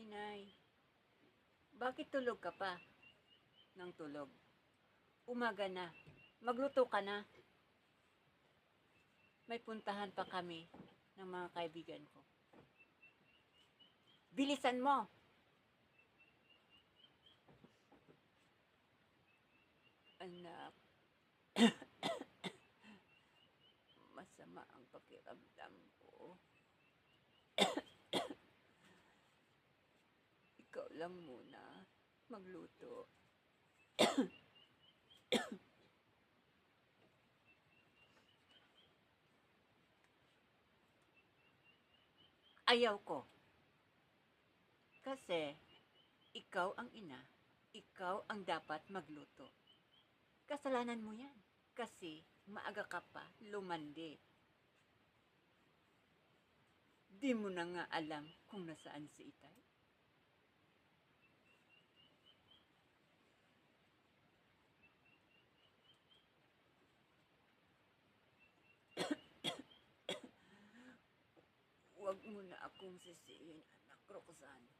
Inay, bakit tulog ka pa ng tulog? Umaga na. Magluto ka na. May puntahan pa kami ng mga kaibigan ko. Bilisan mo! Anak, masama ang pakiramdam ko. Ikaw lang muna magluto. Ayaw ko. Kasi ikaw ang ina. Ikaw ang dapat magluto. Kasalanan mo yan. Kasi maaga ka pa lumandi. Di mo na nga alam kung nasaan si Itay. Huwag mo na akong sisihin, anak Roxanne.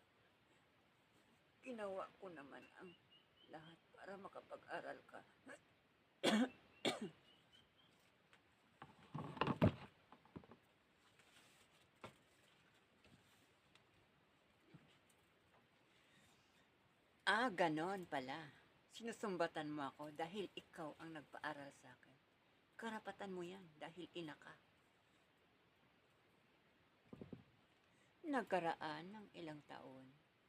Ginawa ko naman ang lahat para makapag-aral ka. Ganon pala. Sinusumbatan mo ako dahil ikaw ang nagpaaral sa akin. Karapatan mo yan dahil ina ka. Nagkaraan ng ilang taon,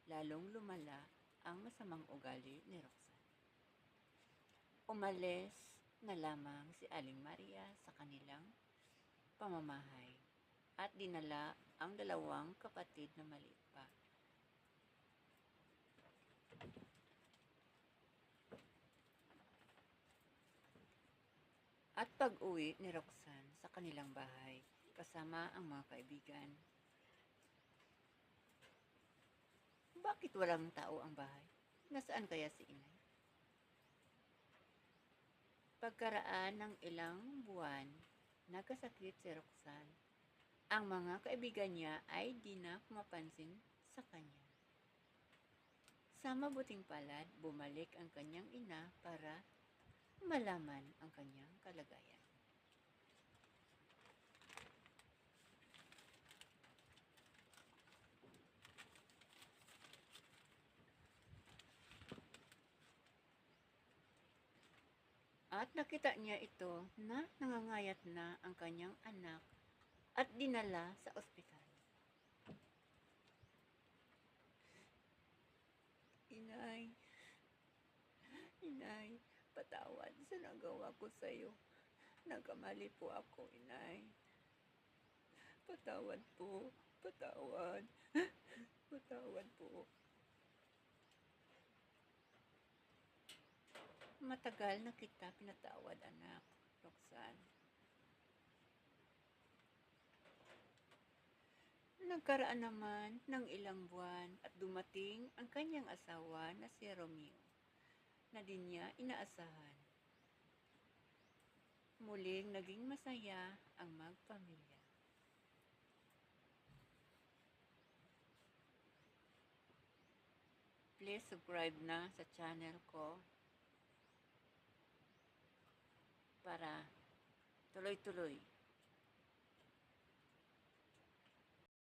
lalong lumala ang masamang ugali ni Roxanne. Umalis na lamang si Aling Maria sa kanilang pamamahay at dinala ang dalawang kapatid na maliit pa. At pag-uwi ni Roxanne sa kanilang bahay kasama ang mga kaibigan. Bakit walang tao ang bahay? Nasaan kaya si inay? Pagkaraan ng ilang buwan, nagkasakit si Roxanne. Ang mga kaibigan niya ay di na pumapansin sa kanya. Sa mabuting palad, bumalik ang kanyang ina para malaman ang kanyang kalagayan. At nakita niya ito na nangangayat na ang kanyang anak at dinala sa ospital. Inay, Inay, patawad sa nagawa ko sa iyo. Nagkamali po ako, inay. Patawad po, patawad. Patawad po. Matagal na kita pinatawad, anak, Roxanne. Nagkaraan naman ng ilang buwan at dumating ang kanyang asawa na si Romeo na di niya inaasahan. Muling naging masaya ang magpamilya. Please subscribe na sa channel ko para tuloy-tuloy